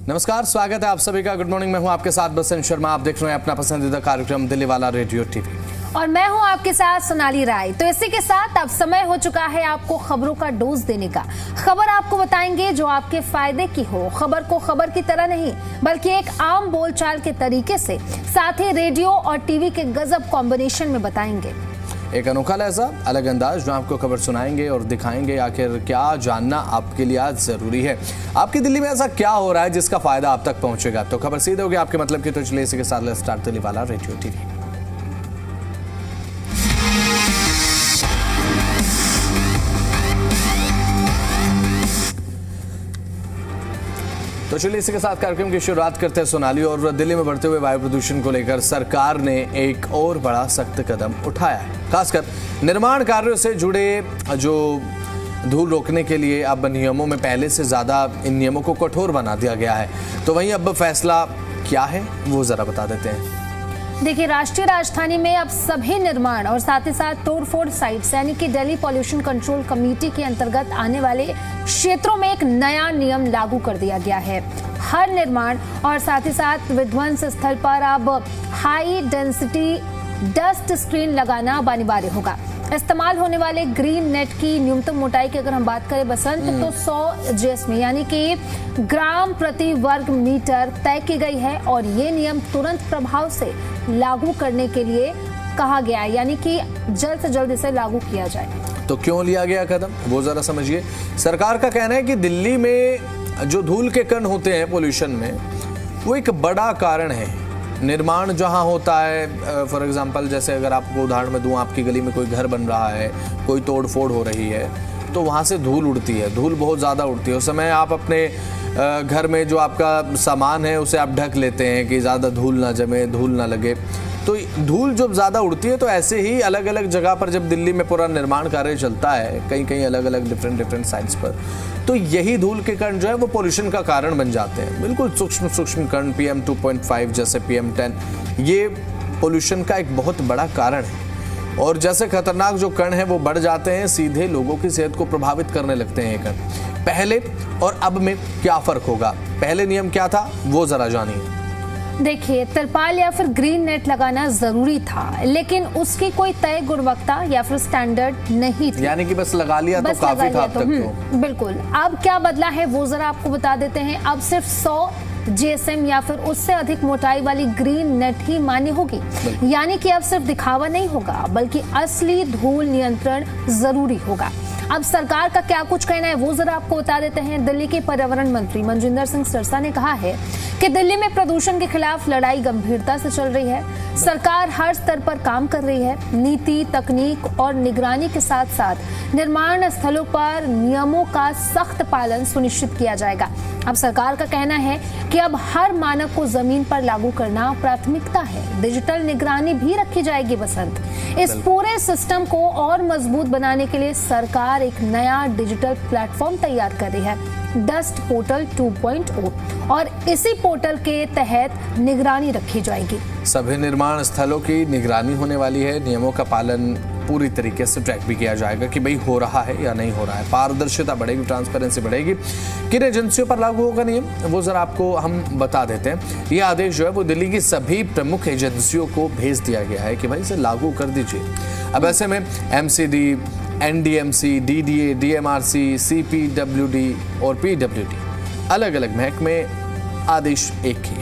नमस्कार, स्वागत है आप सभी का। Good morning. मैं हूं आपके साथ बसंत शर्मा। आप देख रहे हैं अपना पसंदीदा कार्यक्रम दिल्ली वाला रेडियो टीवी और मैं हूं आपके साथ सोनाली राय। तो इसी के साथ अब समय हो चुका है आपको खबरों का डोज देने का। खबर आपको बताएंगे जो आपके फायदे की हो। खबर को खबर की तरह नहीं बल्कि एक आम बोलचाल के तरीके से, साथ ही रेडियो और टीवी के गजब कॉम्बिनेशन में बताएंगे। एक अनोखा लहजा, अलग अंदाज में आपको खबर सुनाएंगे और दिखाएंगे आखिर क्या जानना आपके लिए आज जरूरी है। आपकी दिल्ली में ऐसा क्या हो रहा है जिसका फायदा आप तक पहुंचेगा। तो खबर सीधे होगी आपके मतलब की। तो चलिए इसी के साथ लेट्स स्टार्ट दिल्ली वाला रेडियो टीवी। तो चलिए इसी के साथ कार्यक्रम की शुरुआत करते हैं सोनाली। और दिल्ली में बढ़ते हुए वायु प्रदूषण को लेकर सरकार ने एक और बड़ा सख्त कदम उठाया है। खासकर निर्माण कार्यों से जुड़े जो धूल रोकने के लिए अब नियमों में पहले से ज्यादा इन नियमों को कठोर बना दिया गया है। तो वहीं अब फैसला क्या है वो जरा बता देते हैं। देखिए, राष्ट्रीय राजधानी में अब सभी निर्माण और साथ ही साथ तोड़फोड़ साइट्स यानी कि दिल्ली पॉल्यूशन कंट्रोल कमेटी के अंतर्गत आने वाले क्षेत्रों में एक नया नियम लागू कर दिया गया है। हर निर्माण और साथ ही साथ विध्वंस स्थल पर अब हाई डेंसिटी डस्ट स्क्रीन लगाना अब अनिवार्य होगा। इस्तेमाल होने वाले ग्रीन नेट की न्यूनतम मोटाई की अगर हम बात करें बसंत, तो 100 GSM यानी कि ग्राम प्रति वर्ग मीटर तय की गई है। और ये नियम तुरंत प्रभाव से लागू करने के लिए कहा गया है, यानी कि जल्द से जल्द इसे लागू किया जाए। तो क्यों लिया गया कदम वो जरा समझिए। सरकार का कहना है कि दिल्ली में जो धूल के कण होते हैं पोल्यूशन में, वो एक बड़ा कारण है। निर्माण जहां होता है, फॉर एग्जांपल जैसे अगर आपको उदाहरण में दूं, आपकी गली में कोई घर बन रहा है, कोई तोड़फोड़ हो रही है, तो वहां से धूल उड़ती है। धूल बहुत ज़्यादा उड़ती है। उस समय आप अपने घर में जो आपका सामान है उसे आप ढक लेते हैं कि ज़्यादा धूल ना जमे, धूल ना लगे। तो धूल जब ज़्यादा उड़ती है तो ऐसे ही अलग अलग जगह पर जब दिल्ली में पूरा निर्माण कार्य चलता है, कहीं कहीं अलग अलग डिफरेंट साइट्स पर, तो यही धूल के कण जो है वो पोल्यूशन का कारण बन जाते हैं। बिल्कुल सूक्ष्म कण PM 2.5 जैसे PM 10, ये पोल्यूशन का एक बहुत बड़ा कारण है। और जैसे खतरनाक जो कण हैं वो बढ़ जाते हैं, सीधे लोगों की सेहत को प्रभावित करने लगते हैं ये कण। पहले और अब में क्या फर्क होगा, पहले नियम क्या था वो जरा जानिए। देखिए, तिरपाल या फिर ग्रीन नेट लगाना जरूरी था, लेकिन उसकी कोई तय गुणवत्ता या फिर स्टैंडर्ड नहीं थी। यानी कि बस लगा लिया तो काफी था अब तक तो। बिल्कुल। अब क्या बदला है वो जरा आपको बता देते हैं। अब सिर्फ 100 GSM या फिर उससे अधिक मोटाई वाली ग्रीन नेट ही मान्य होगी। यानी कि अब सिर्फ दिखावा नहीं होगा बल्कि असली धूल नियंत्रण जरूरी होगा। अब सरकार का क्या कुछ कहना है वो जरा आपको बता देते हैं। दिल्ली के पर्यावरण मंत्री मनजिंदर सिंह सिरसा ने कहा है कि दिल्ली में प्रदूषण के खिलाफ लड़ाई गंभीरता से चल रही है। सरकार हर स्तर पर काम कर रही है। नीति, तकनीक और निगरानी के साथ साथ निर्माण स्थलों पर नियमों का सख्त पालन सुनिश्चित किया जाएगा। अब सरकार का कहना है कि अब हर मानक को जमीन पर लागू करना प्राथमिकता है। डिजिटल निगरानी भी रखी जाएगी बसंत। इस पूरे सिस्टम को और मजबूत बनाने के लिए सरकार एक नया डिजिटल प्लेटफॉर्म तैयार कर रही है, डस्ट पोर्टल 2.0, और इसी पोर्टल के तहत निगरानी रखी जाएगी। सभी निर्माण स्थलों की निगरानी होने वाली है। नियमों का पालन पूरी तरीके से ट्रैक भी किया जाएगा कि भाई हो रहा है या नहीं हो रहा है। पारदर्शिता बढ़ेगी, ट्रांसपेरेंसी बढ़ेगी। किन एजेंसियों पर लागू होगा नियम वो जरा आपको हम बता देते हैं। ये आदेश जो है वो दिल्ली की सभी प्रमुख एजेंसियों को भेज दिया गया है कि भाई इसे लागू कर दीजिए। अब ऐसे में MCD, NDMC, DDA, DMRC, CPWD और PWD, अलग अलग महकमे, आदेश एक ही।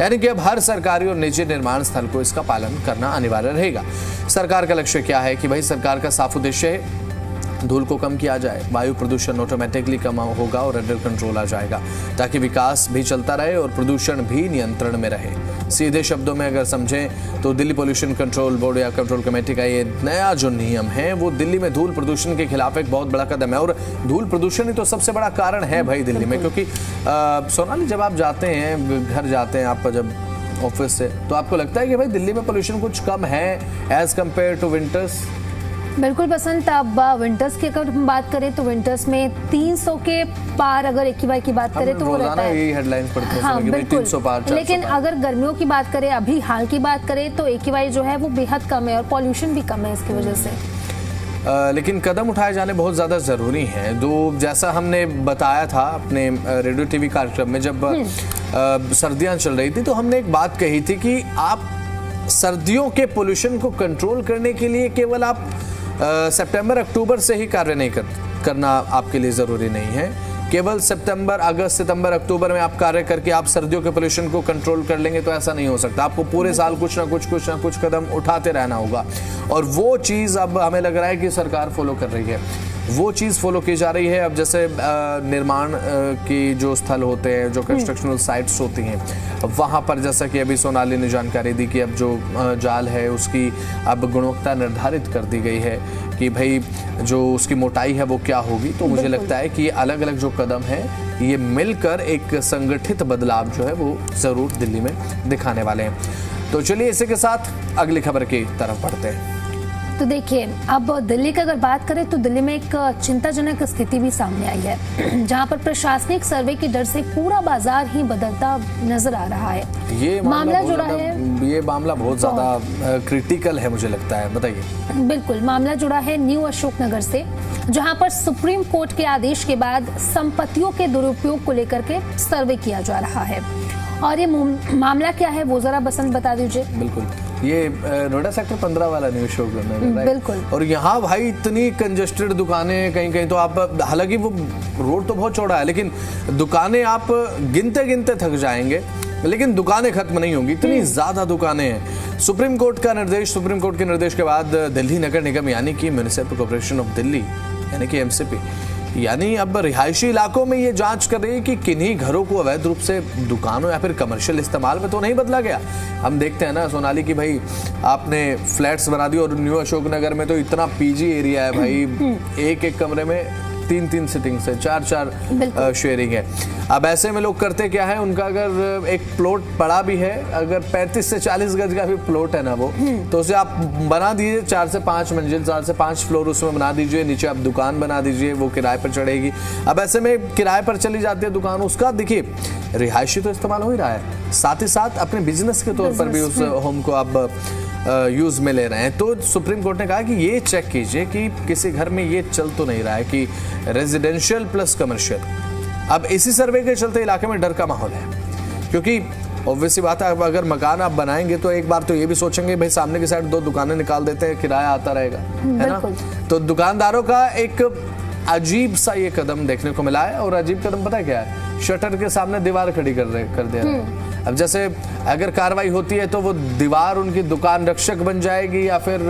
यानी कि अब हर सरकारी और निजी निर्माण स्थल को इसका पालन करना अनिवार्य रहेगा। सरकार का लक्ष्य क्या है कि भाई सरकार का साफ उद्देश्य है धूल को कम किया जाए, वायु प्रदूषण ऑटोमेटिकली कम होगा और अंडर कंट्रोल आ जाएगा, ताकि विकास भी चलता रहे और प्रदूषण भी नियंत्रण में रहे। सीधे शब्दों में अगर समझें तो दिल्ली पॉल्यूशन कंट्रोल बोर्ड या कंट्रोल कमेटी का ये नया जो नियम है वो दिल्ली में धूल प्रदूषण के खिलाफ एक बहुत बड़ा कदम है। और धूल प्रदूषण ही तो सबसे बड़ा कारण है भाई दिल्ली में, क्योंकि सोनाली जब आप जाते हैं, घर जाते हैं आप जब ऑफिस से, तो आपको लगता है कि भाई दिल्ली में पोल्यूशन कुछ कम है एज कम्पेयर टू विंटर्स। बिल्कुल बसंत। अब विंटर्स की अगर हम बात करें तो विंटर्स में 300 के पार अगर AQI की बात करें तो वो रहता है। यही हेडलाइंस पढ़ते हैं हाँ, कि बिल्कुल। 300 पार, 400 लेकिन पार। अगर गर्मियों की बात करें, अभी हाल की बात करें तो AQI जो है वो बेहद कम है और पॉल्यूशन भी कम है इसकी वजह से। लेकिन कदम उठाए जाने बहुत ज़्यादा ज़रूरी हैं। जैसा हमने बताया था अपने रेडियो टीवी कार्यक्रम में, जब सर्दियां चल रही थी तो हमने एक बात कही थी कि आप सर्दियों के पोल्यूशन को कंट्रोल करने के लिए केवल आप सितंबर अक्टूबर से ही कार्य नहीं करना आपके लिए ज़रूरी नहीं है। केवल सितंबर, अगस्त, सितंबर, अक्टूबर में आप कार्य करके आप सर्दियों के पोल्यूशन को कंट्रोल कर लेंगे तो ऐसा नहीं हो सकता। आपको पूरे साल कुछ ना कुछ कदम उठाते रहना होगा, और वो चीज़ अब हमें लग रहा है कि सरकार फॉलो कर रही है। वो चीज़ फॉलो की जा रही है। अब जैसे निर्माण की जो स्थल होते हैं, जो कंस्ट्रक्शनल साइट्स होती हैं, वहाँ पर जैसा कि अभी सोनाली ने जानकारी दी कि अब जो जाल है उसकी अब गुणवत्ता निर्धारित कर दी गई है कि भाई जो उसकी मोटाई है वो क्या होगी। तो मुझे लगता है कि ये अलग अलग जो कदम है ये मिलकर एक संगठित बदलाव जो है वो ज़रूर दिल्ली में दिखाने वाले हैं। तो चलिए इसी के साथ अगली खबर की तरफ बढ़ते हैं। तो देखिए, अब दिल्ली की अगर बात करें तो दिल्ली में एक चिंताजनक स्थिति भी सामने आई है, जहां पर प्रशासनिक सर्वे के डर से पूरा बाजार ही बदलता नजर आ रहा है। ये मामला जुड़ा है, ये मामला बहुत ज्यादा क्रिटिकल है मुझे लगता है, बताइए। बिल्कुल, मामला जुड़ा है न्यू अशोकनगर से, जहां पर सुप्रीम कोर्ट के आदेश के बाद संपत्तियों के दुरुपयोग को लेकर के सर्वे किया जा रहा है। और ये मामला क्या है वो जरा बसंत बता दीजिए। बिल्कुल, ये नोएडा सेक्टर 15 वाला न्यू अशोकनगर, बिल्कुल। और यहाँ भाई इतनी कंजेस्टेड दुकानें, कहीं कहीं तो आप, हालांकि वो रोड तो बहुत चौड़ा है लेकिन दुकानें आप गिनते गिनते थक जाएंगे, लेकिन दुकानें खत्म नहीं होंगी, इतनी ज्यादा दुकानें हैं। सुप्रीम कोर्ट के निर्देश के बाद दिल्ली नगर निगम यानी कि म्युनिसिपल कॉर्पोरेशन ऑफ दिल्ली यानी कि एमसीपी यानी अब रिहायशी इलाकों में ये जांच कर रही है कि किन्हीं घरों को अवैध रूप से दुकानों या फिर कमर्शियल इस्तेमाल में तो नहीं बदला गया। हम देखते हैं ना सोनाली की भाई आपने फ्लैट्स बना दिए, और न्यू अशोकनगर में तो इतना पीजी एरिया है भाई, एक कमरे में 3 सिटिंग से 4 शेयरिंग है। अब ऐसे में लोग करते क्या है, उनका अगर एक प्लॉट पड़ा भी है, अगर 35 से 40 गज का भी प्लॉट है ना वो, तो उसे आप बना दीजिए 4 से 5 मंजिल, 4 से 5 फ्लोर उसमें बना दीजिए, नीचे आप दुकान बना दीजिए, वो किराए पर चढ़ेगी। अब ऐसे में किराए पर चली जाती है दुकान, उसका देखिए रिहायशी तो इस्तेमाल हो ही रहा है, साथ ही साथ अपने बिजनेस के तौर पर भी उस होम को आप यूज में ले रहे हैं। तो सुप्रीम कोर्ट ने कहा कि ये चेक कीजिए कि किसी घर में ये चल तो नहीं रहा है कि रेजिडेंशियल प्लस कमर्शियल। अब इसी सर्वे के चलते इलाके में डर का माहौल है, क्योंकि ऑब्वियसली बात है, अगर मकान आप बनाएंगे तो एक बार तो ये भी सोचेंगे भाई सामने की साइड 2 दुकानें निकाल देते हैं, किराया आता रहेगा, है ना। तो दुकानदारों का एक अजीब सा ये कदम देखने को मिला है, और अजीब कदम पता है क्या है, शटर के सामने दीवार खड़ी कर दे रहे हैं। अब जैसे अगर कार्रवाई होती है तो वो दीवार उनकी दुकान रक्षक बन जाएगी या फिर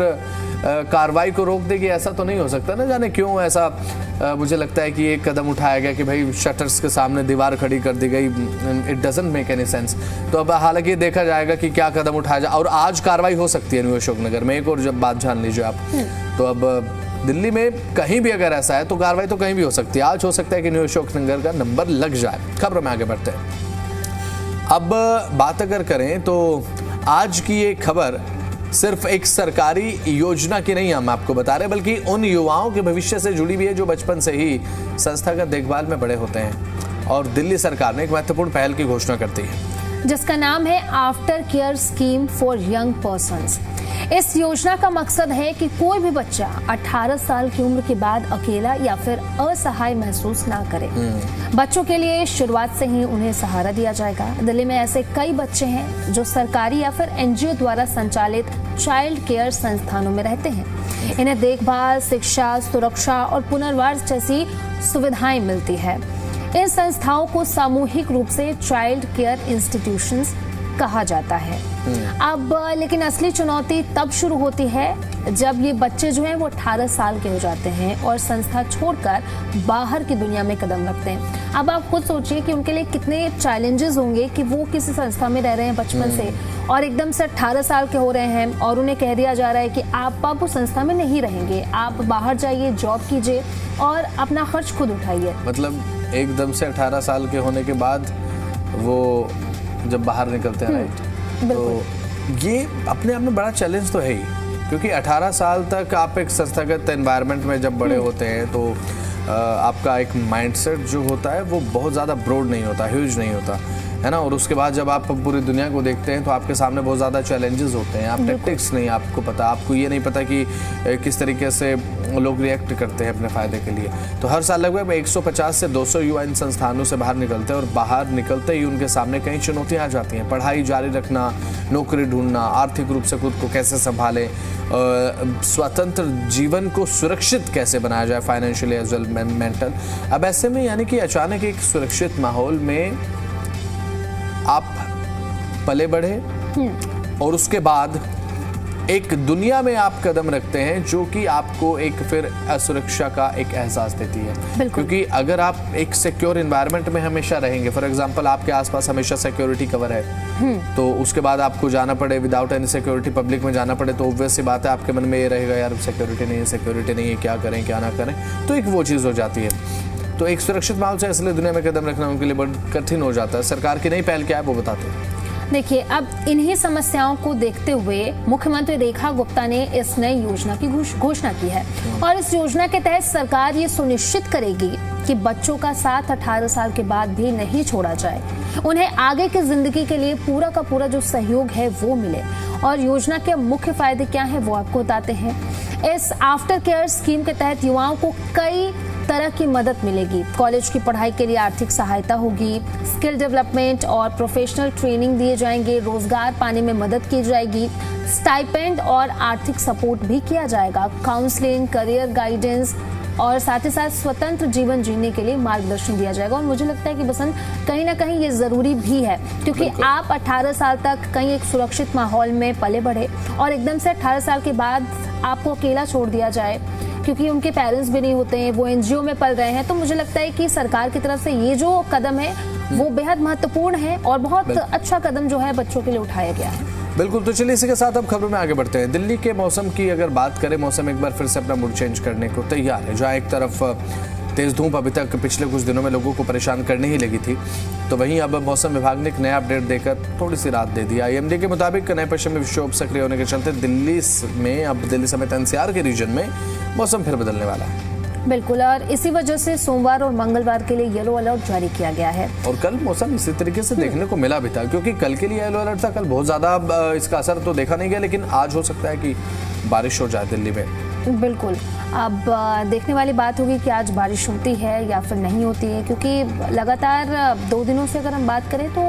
कार्रवाई को रोक देगी, ऐसा तो नहीं हो सकता ना। जाने क्यों ऐसा मुझे लगता है कि एक कदम उठाया गया कि भाई शटर्स के सामने दीवार खड़ी कर दी गई। It doesn't make any sense. तो अब हालांकि देखा जाएगा कि क्या कदम उठाया जाए, और आज कार्रवाई हो सकती है न्यू अशोकनगर में। एक और जब बात जान लीजिए आप, तो अब दिल्ली में कहीं भी अगर ऐसा है तो कार्रवाई तो कहीं भी हो सकती है। आज हो सकता है कि न्यू अशोकनगर का नंबर लग जाए। खबर में आगे बढ़ते हैं। अब बात अगर करें तो आज की ये खबर सिर्फ एक सरकारी योजना की नहीं हम आपको बता रहे, बल्कि उन युवाओं के भविष्य से जुड़ी भी है जो बचपन से ही संस्थागत देखभाल में बड़े होते हैं। और दिल्ली सरकार ने एक महत्वपूर्ण पहल की घोषणा करती है, जिसका नाम है after care scheme for young persons. इस योजना का मकसद है कि कोई भी बच्चा 18 साल की उम्र के बाद अकेला या फिर असहाय महसूस ना करे। बच्चों के लिए शुरुआत से ही उन्हें सहारा दिया जाएगा। दिल्ली में ऐसे कई बच्चे हैं जो सरकारी या फिर एनजीओ द्वारा संचालित चाइल्ड केयर संस्थानों में रहते हैं। इन्हें देखभाल, शिक्षा, सुरक्षा और पुनर्वास जैसी सुविधाएं मिलती है। इन संस्थाओं को सामूहिक रूप से चाइल्ड केयर इंस्टीट्यूशंस कहा जाता है। अब लेकिन असली चुनौती तब शुरू होती है जब ये बच्चे जो हैं वो 18 साल के हो जाते हैं और संस्था छोड़कर बाहर की दुनिया में कदम रखते हैं। अब आप खुद सोचिए कि उनके लिए कितने चैलेंजेस होंगे कि वो किसी संस्था में रह रहे हैं बचपन से, और एकदम से 18 साल के हो रहे हैं और उन्हें कह दिया जा रहा है कि आप उस संस्था में नहीं रहेंगे, आप बाहर जाइए, जॉब कीजिए और अपना खर्च खुद उठाइए। मतलब एकदम से 18 साल के होने के बाद वो जब बाहर निकलते हैं, राइट, तो ये अपने आप में बड़ा चैलेंज तो है ही, क्योंकि 18 साल तक आप एक संस्थागत एनवायरनमेंट में जब बड़े होते हैं तो आपका एक माइंडसेट जो होता है वो बहुत ज़्यादा ब्रॉड नहीं होता, ह्यूज नहीं होता। है ना। और उसके बाद जब आप पूरी दुनिया को देखते हैं तो आपके सामने बहुत ज़्यादा चैलेंजेस होते हैं। आप टैक्टिक्स नहीं आपको पता, आपको ये नहीं पता कि किस तरीके से लोग रिएक्ट करते हैं अपने फ़ायदे के लिए। तो हर साल लगभग 150 से 200 युवा इन संस्थानों से बाहर निकलते हैं और बाहर निकलते ही उनके सामने कई चुनौतियाँ आ जाती हैं। पढ़ाई जारी रखना, नौकरी ढूंढना, आर्थिक रूप से खुद को कैसे संभालें, स्वतंत्र जीवन को सुरक्षित कैसे बनाया जाए, फाइनेंशियली एज वेल मेंटल। अब ऐसे में यानी कि अचानक एक सुरक्षित माहौल में आप पले बढ़े और उसके बाद एक दुनिया में आप कदम रखते हैं जो कि आपको एक फिर असुरक्षा का एक एहसास देती है। क्योंकि अगर आप एक सिक्योर एनवायरनमेंट में हमेशा रहेंगे, फॉर एग्जांपल आपके आसपास हमेशा सिक्योरिटी कवर है, तो उसके बाद आपको जाना पड़े विदाउट एनी सिक्योरिटी पब्लिक में जाना पड़े, तो ऑब्वियस सी बात है आपके मन में ये रहेगा यार सिक्योरिटी नहीं है, क्या करें क्या ना करें, तो एक वो चीज़ हो जाती है। तो एक सुरक्षित माहौल से असली दुनिया में कदम रखना उनके लिए बहुत कठिन हो जाता है। सरकार की नई पहल क्या है वो बताते हैं। देखिए, अब इन्हीं समस्याओं को देखते हुए मुख्यमंत्री रेखा गुप्ता ने इस नई योजना की घोषणा की है और इस योजना के तहत सरकार ये सुनिश्चित करेगी कि बच्चों का साथ 18 साल के बाद भी नहीं छोड़ा जाए, उन्हें आगे की जिंदगी के लिए पूरा का पूरा जो सहयोग है वो मिले। और योजना के मुख्य फायदे क्या हैं वो आपको बताते हैं। इस आफ्टर केयर स्कीम के तहत युवाओं को कई तरह की मदद मिलेगी। कॉलेज की पढ़ाई के लिए आर्थिक सहायता होगी, स्किल डेवलपमेंट और प्रोफेशनल ट्रेनिंग दिए जाएंगे, रोजगार पाने में मदद की जाएगी, स्टाइपेंड और आर्थिक सपोर्ट भी किया जाएगा, काउंसलिंग, करियर गाइडेंस और साथ ही साथ स्वतंत्र जीवन जीने के लिए मार्गदर्शन दिया जाएगा। और मुझे लगता है कि बसंत कहीं ना कहीं ये जरूरी भी है, क्योंकि आप 18 साल तक कहीं एक सुरक्षित माहौल में पले बढ़े और एकदम से 18 साल के बाद आपको अकेला छोड़ दिया जाए, क्योंकि उनके पेरेंट्स भी नहीं होते हैं, वो एनजीओ में पल रहे हैं। तो मुझे लगता है कि सरकार की तरफ से ये जो कदम है वो बेहद महत्वपूर्ण है और बहुत अच्छा कदम जो है बच्चों के लिए उठाया गया है। बिल्कुल। तो चलिए इसी के साथ अब खबरों में आगे बढ़ते हैं। दिल्ली के मौसम की अगर बात करें, मौसम एक बार फिर से अपना मूड चेंज करने को तैयार है। जहाँ एक तरफ तेज धूप अभी तक पिछले कुछ दिनों में लोगों को परेशान करने ही लगी थी, तो वहीं अब मौसम विभाग ने एक नया अपडेट देकर थोड़ी सी राहत दे दी। आईएमडी के मुताबिक नए पश्चिमी विक्षोभ सक्रिय होने के चलते दिल्ली समेत एनसीआर के रीजन में मौसम फिर बदलने वाला है। बिल्कुल, और इसी वजह से सोमवार और मंगलवार के लिए येलो अलर्ट जारी किया गया है। और कल मौसम इसी तरीके से देखने को मिला भी था, क्योंकि कल के लिए येलो अलर्ट था। कल बहुत ज्यादा इसका असर तो देखा नहीं गया, लेकिन आज हो सकता है कि बारिश हो जाए दिल्ली में। बिल्कुल, अब देखने वाली बात होगी कि आज बारिश होती है या फिर नहीं होती है, क्योंकि लगातार 2 दिनों से अगर हम बात करें तो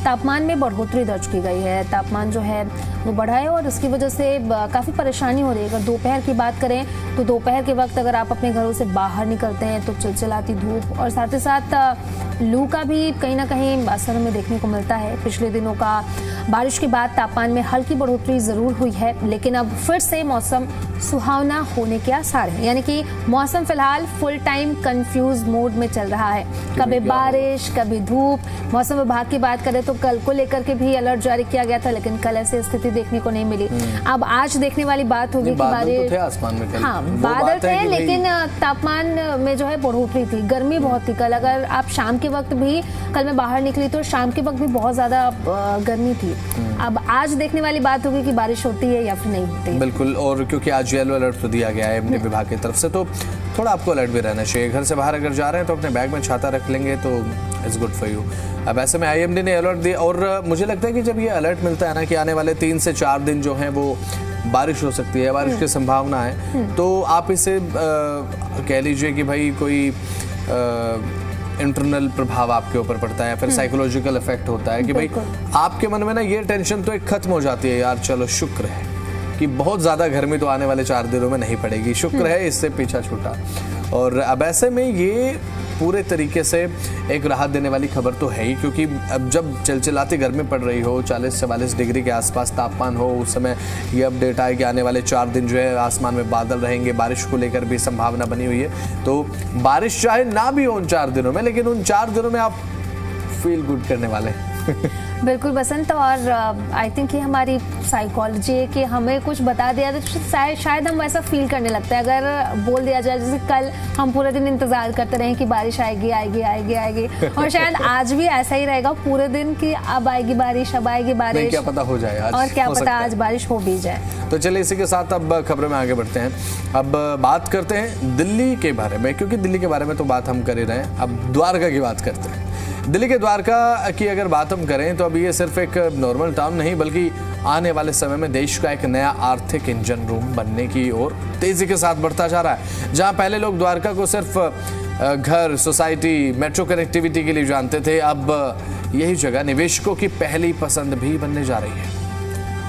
तापमान में बढ़ोतरी दर्ज की गई है। तापमान जो है वो बढ़ा है और इसकी वजह से काफ़ी परेशानी हो रही है। अगर दोपहर की बात करें तो दोपहर के वक्त अगर आप अपने घरों से बाहर निकलते हैं तो चिलचिलाती धूप और साथ ही साथ लू का भी कहीं ना कहीं असर हमें देखने को मिलता है। पिछले दिनों का बारिश के बाद तापमान में हल्की बढ़ोतरी जरूर हुई है, लेकिन अब फिर से मौसम सुहावना होने के आसार है। यानी कि मौसम फिलहाल फुल टाइम कंफ्यूज मोड में चल रहा है, कभी बारिश कभी धूप। मौसम विभाग की बात करें तो कल को लेकर के भी अलर्ट जारी किया गया था, लेकिन कल ऐसी स्थिति देखने को नहीं मिली। अब आज देखने वाली बात होगी कि बारिश, आसमान में कल हाँ बादल थे, लेकिन तापमान में जो है बढ़ोतरी थी, गर्मी बहुत थी कल। अगर आप शाम के वक्त भी कल मैं बाहर निकली तो शाम के वक्त भी बहुत ज्यादा गर्मी थी। अब आज देखने वाली बात होगी कि बारिश होती है या फिर नहीं होती। बिल्कुल, और क्योंकि आज येलो अलर्ट तो दिया गया है एमडी विभाग की तरफ से, तो थोड़ा आपको अलर्ट भी रहना चाहिए। घर से बाहर अगर जा रहे हैं तो अपने बैग में छाता रख लेंगे तो इट्स गुड फॉर यू। अब ऐसे में आईएमडी ने अलर्ट दिया और मुझे लगता है कि जब ये अलर्ट मिलता है ना कि आने वाले 3 से 4 दिन जो हैं वो बारिश हो सकती है, बारिश की संभावना है, तो आप इसे कह लीजिए कि भाई कोई इंटरनल प्रभाव आपके ऊपर पड़ता है या फिर साइकोलॉजिकल इफेक्ट होता है कि भाई आपके मन में ना ये टेंशन तो एक खत्म हो जाती है, यार चलो शुक्र है कि बहुत ज़्यादा गर्मी तो आने वाले 4 दिनों में नहीं पड़ेगी, शुक्र है इससे पीछा छूटा। और अब ऐसे में ये पूरे तरीके से एक राहत देने वाली खबर तो है ही, क्योंकि अब जब चिलचिलाती गर्मी पड़ रही हो, 40-44 डिग्री के आसपास तापमान हो, उस समय ये अपडेट आए कि आने वाले 4 दिन जो है आसमान में बादल रहेंगे, बारिश को लेकर भी संभावना बनी हुई है। तो बारिश चाहे ना भी हो उन 4 दिनों में, लेकिन उन 4 दिनों में आप फील गुड करने वाले हैं। बिल्कुल बसंत, और आई थिंक ये हमारी साइकोलॉजी है कि हमें कुछ बता दिया तो शायद हम वैसा फील करने लगते हैं। अगर बोल दिया जाए जैसे कल हम पूरे दिन इंतजार करते रहे कि बारिश आएगी आएगी आएगी आएगी, और शायद आज भी ऐसा ही रहेगा पूरे दिन कि अब आएगी बारिश, अब आएगी बारिश, क्या पता हो जाए आज, और क्या पता आज बारिश हो भी जाए। तो चलिए इसी के साथ अब खबरों में आगे बढ़ते हैं। अब बात करते हैं दिल्ली के बारे में, क्योंकि दिल्ली के बारे में तो बात हम कर ही रहे हैं। अब द्वारका की बात करते हैं। दिल्ली के द्वारका की अगर बात हम करें तो अब ये सिर्फ एक नॉर्मल टाउन नहीं, बल्कि आने वाले समय में देश का एक नया आर्थिक इंजन रूम बनने की ओर तेजी के साथ बढ़ता जा रहा है। जहां पहले लोग द्वारका को सिर्फ घर, सोसाइटी, मेट्रो कनेक्टिविटी के लिए जानते थे, अब यही जगह निवेशकों की पहली पसंद भी बनने जा रही है।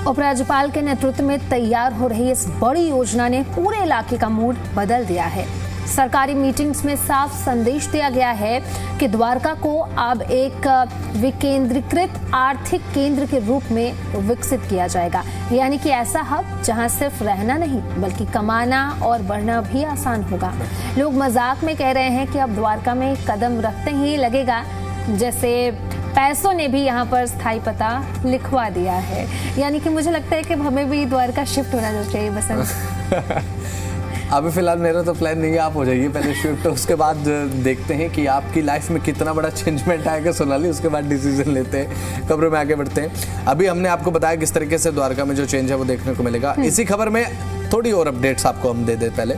उपराज्यपाल के नेतृत्व में तैयार हो रही इस बड़ी योजना ने पूरे इलाके का मूड बदल दिया है। सरकारी मीटिंग्स में साफ संदेश दिया गया है कि द्वारका को अब एक विकेंद्रीकृत आर्थिक केंद्र के रूप में विकसित किया जाएगा, यानी कि ऐसा हब जहां सिर्फ रहना नहीं बल्कि कमाना और बढ़ना भी आसान होगा। लोग मजाक में कह रहे हैं कि अब द्वारका में कदम रखते ही लगेगा जैसे पैसों ने भी यहाँ पर स्थायी पता लिखवा दिया है। यानी कि मुझे लगता है कि हमें भी द्वारका शिफ्ट होना चाहिए बसंत। अभी फिलहाल मेरा तो प्लान नहीं है, आप हो जाइए पहले शिफ्ट, उसके बाद देखते हैं कि आपकी लाइफ में कितना बड़ा चेंजमेंट आएगा सोनाली, उसके बाद डिसीजन लेते हैं। खबरों में आगे बढ़ते हैं। अभी हमने आपको बताया किस तरीके से द्वारका में जो चेंज है वो देखने को मिलेगा। इसी खबर में थोड़ी और अपडेट्स आपको हम दे दे। पहले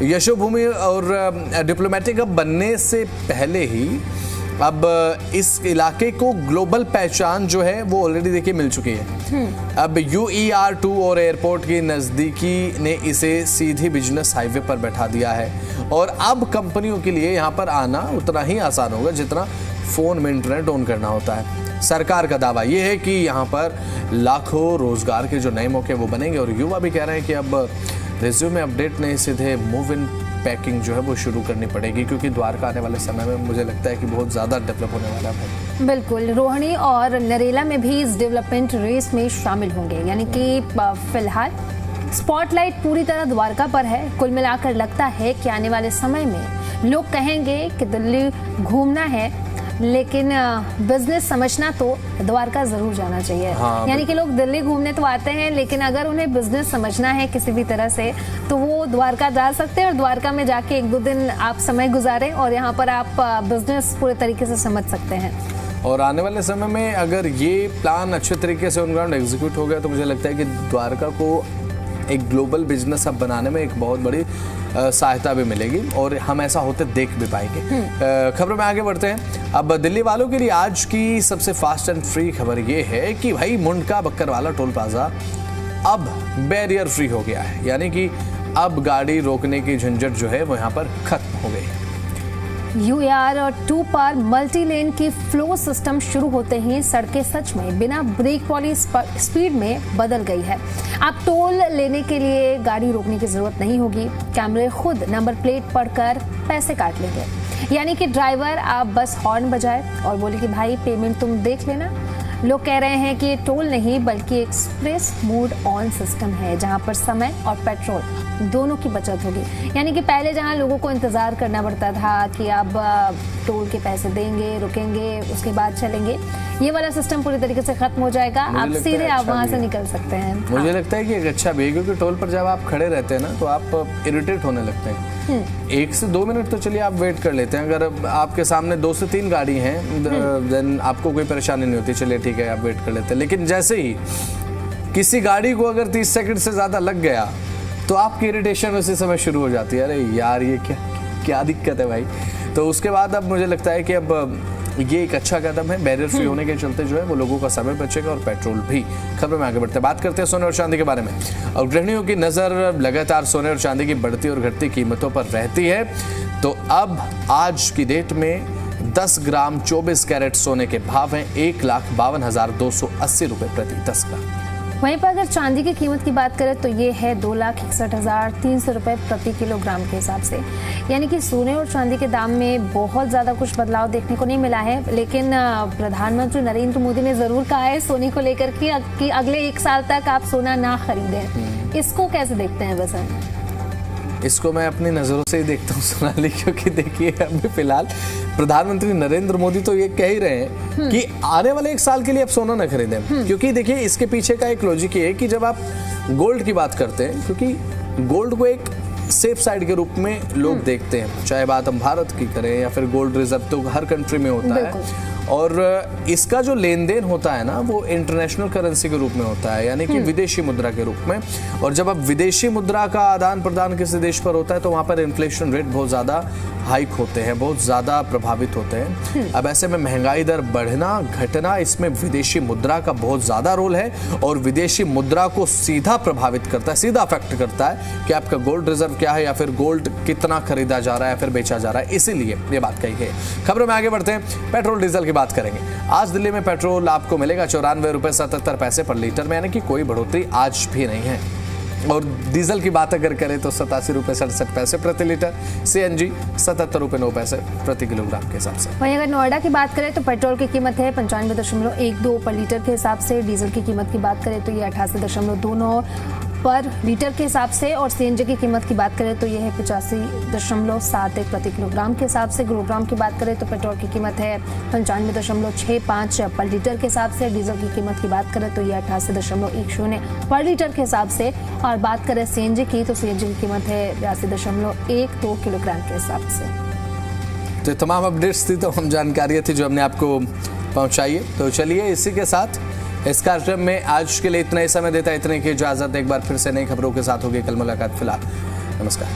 यशोभूमि और डिप्लोमेटिक हब बनने से पहले ही अब इस इलाके को ग्लोबल पहचान जो है वो ऑलरेडी देखिए मिल चुकी है। अब UER2 और एयरपोर्ट की नज़दीकी ने इसे सीधी बिजनेस हाईवे पर बैठा दिया है, और अब कंपनियों के लिए यहाँ पर आना उतना ही आसान होगा जितना फ़ोन में इंटरनेट ऑन करना होता है। सरकार का दावा ये है कि यहाँ पर लाखों रोजगार के जो नए मौके वो बनेंगे, और युवा भी कह रहे हैं कि अब रिज्यूमे अपडेट नहीं, सीधे मूव इन पैकिंग जो है वो शुरू करनी पड़ेगी, क्योंकि द्वारका आने वाले समय में मुझे लगता है कि बहुत ज़्यादा डेवलप होने वाला है। बिल्कुल, रोहिणी और नरेला में भी इस डेवलपमेंट रेस में शामिल होंगे, यानी कि फिलहाल स्पॉटलाइट पूरी तरह द्वारका पर है। कुल मिलाकर लगता है कि आने वाले समय में लोग कहेंगे कि दिल्ली घूमना है लेकिन बिजनेस समझना तो द्वारका जरूर जाना चाहिए। हाँ, यानी कि लोग दिल्ली घूमने तो आते हैं, लेकिन अगर उन्हें बिजनेस समझना है किसी भी तरह से तो वो द्वारका जा सकते हैं, और द्वारका में जाके 1-2 दिन आप समय गुजारें और यहाँ पर आप बिजनेस पूरे तरीके से समझ सकते हैं। और आने वाले समय में अगर ये प्लान अच्छे तरीके से ऑन ग्राउंड एग्जीक्यूट हो गया तो मुझे लगता है कि द्वारका को एक ग्लोबल बिजनेस हब बनाने में एक बहुत बड़ी सहायता भी मिलेगी, और हम ऐसा होते देख भी पाएंगे। खबरों में आगे बढ़ते हैं। अब दिल्ली वालों के लिए आज की सबसे फास्ट एंड फ्री खबर ये है कि भाई मुंडका बक्करवाला टोल प्लाजा अब बैरियर फ्री हो गया है, यानी कि अब गाड़ी रोकने की झंझट जो है वो यहाँ पर खत्म हो गई। UER2 पर मल्टी लेन की फ्लो सिस्टम शुरू होते ही सड़कें सच में बिना ब्रेक वाली स्पीड में बदल गई है। अब टोल लेने के लिए गाड़ी रोकने की जरूरत नहीं होगी, कैमरे खुद नंबर प्लेट पढ़कर पैसे काट लेंगे। यानी कि ड्राइवर आप बस हॉर्न बजाए और बोले कि भाई पेमेंट तुम देख लेना। लोग कह रहे हैं कि ये टोल नहीं बल्कि एक्सप्रेस मोड ऑन सिस्टम है, जहां पर समय और पेट्रोल दोनों की बचत होगी। यानी कि पहले जहां लोगों को इंतजार करना पड़ता था कि अब टोल के पैसे देंगे, रुकेंगे, उसके बाद चलेंगे, ये वाला सिस्टम पूरी तरीके से खत्म हो जाएगा। आप सीधे आप वहां से निकल सकते हैं। मुझे लगता है कि एक अच्छा भी है, क्योंकि टोल पर जब आप खड़े रहते हैं ना तो आप इरिटेट होने लगते हैं। 1 से 2 मिनट तो चलिए आप वेट कर लेते हैं, अगर आपके सामने 2 से 3 गाड़ी हैं देन आपको कोई परेशानी नहीं होती, चलिए ठीक है आप वेट कर लेते हैं। लेकिन जैसे ही किसी गाड़ी को अगर 30 सेकंड से ज्यादा लग गया तो आपकी इरिटेशन उसी समय शुरू हो जाती है, अरे यार ये क्या दिक्कत है भाई। तो उसके बाद अब मुझे लगता है कि अब ये एक अच्छा कदम है, बैरियर फ्री होने के चलते जो है वो लोगों का समय बचेगा और पेट्रोल भी। खबर में आगे बढ़ते हैं, बात करते हैं सोने और चांदी के बारे में। और गृहिणियों की नजर लगातार सोने और चांदी की बढ़ती और घटती कीमतों पर रहती है। तो अब आज की डेट में 10 ग्राम 24 कैरेट सोने के भाव हैं 1,52,280 रुपए प्रति 10 ग्राम। वहीं पर अगर चांदी की कीमत की बात करें तो ये है 2,61,300 रुपए प्रति किलोग्राम के हिसाब से। यानी कि सोने और चांदी के दाम में बहुत ज्यादा कुछ बदलाव देखने को नहीं मिला है, लेकिन प्रधानमंत्री नरेंद्र मोदी ने जरूर कहा है सोने को लेकर कि अगले 1 साल तक आप सोना ना खरीदें। इसको कैसे देखते हैं बसंत? इसको मैं अपनी नज़रों से ही देखता हूँ सोनाली, क्योंकि देखिए अभी फिलहाल प्रधानमंत्री नरेंद्र मोदी तो ये कह ही रहे हैं कि आने वाले 1 साल के लिए अब सोना न खरीदें, क्योंकि देखिए इसके पीछे का एक लॉजिक ये है कि जब आप गोल्ड की बात करते हैं, क्योंकि गोल्ड को एक सेफ साइड के रूप में लोग देखते हैं, चाहे बात हम भारत की करें या फिर गोल्ड रिजर्व तो हर कंट्री में होता है, और इसका जो लेन देन होता है ना वो इंटरनेशनल करेंसी के रूप में होता है, यानी कि विदेशी मुद्रा के रूप में। और जब अब विदेशी मुद्रा का आदान प्रदान किसी देश पर होता है तो वहां पर इन्फ्लेशन रेट बहुत ज्यादा हाइक होते हैं, बहुत ज्यादा प्रभावित होते हैं। अब ऐसे में महंगाई दर बढ़ना घटना, इसमें विदेशी मुद्रा का बहुत ज्यादा रोल है, और विदेशी मुद्रा को सीधा प्रभावित करता है, सीधा अफेक्ट करता है कि आपका गोल्ड रिजर्व क्या है या फिर गोल्ड कितना खरीदा जा रहा है या फिर बेचा जा रहा है। इसीलिए ये बात कही है। खबरों में आगे बढ़ते हैं, पेट्रोल डीजल की बात करेंगे। आज दिल्ली में पेट्रोल आपको मिलेगा 94 रुपए 77 पैसे पर लीटर में, यानी कि कोई बढ़ोतरी आज भी नहीं है। और डीजल की बात अगर करें तो 87 रुपए 67 पैसे प्रति लीटर, CNG 77 रुपए 9 पैसे प्रति किलोग्राम के हिसाब से। वहीं अगर नोएडा की बात करें तो पेट्रोल की कीमत है 95.12 पर लीटर के हिसाब से, डीजल की कीमत की बात करें तो ये 88.29 पर लीटर के हिसाब से, और CNG की कीमत की बात करें तो यह है 85.71 प्रति किलोग्राम के हिसाब से। किलोग्राम की बात करें तो पेट्रोल की कीमत है 95.65 पर लीटर के हिसाब से, डीजल की कीमत की बात करें तो यह 88.10 पर लीटर के हिसाब से, और बात करें CNG की तो CNG की कीमत है 82.12 किलोग्राम के हिसाब से। तो तमाम अपडेट्स थी, तो हम जानकारियां थी जो हमने आपको पहुंचाई है। तो चलिए इसी के साथ इस कार्यक्रम में आज के लिए इतना ही समय देता है, इतने की इजाजत। एक बार फिर से नई खबरों के साथ होगी कल मुलाकात। फिलहाल नमस्कार।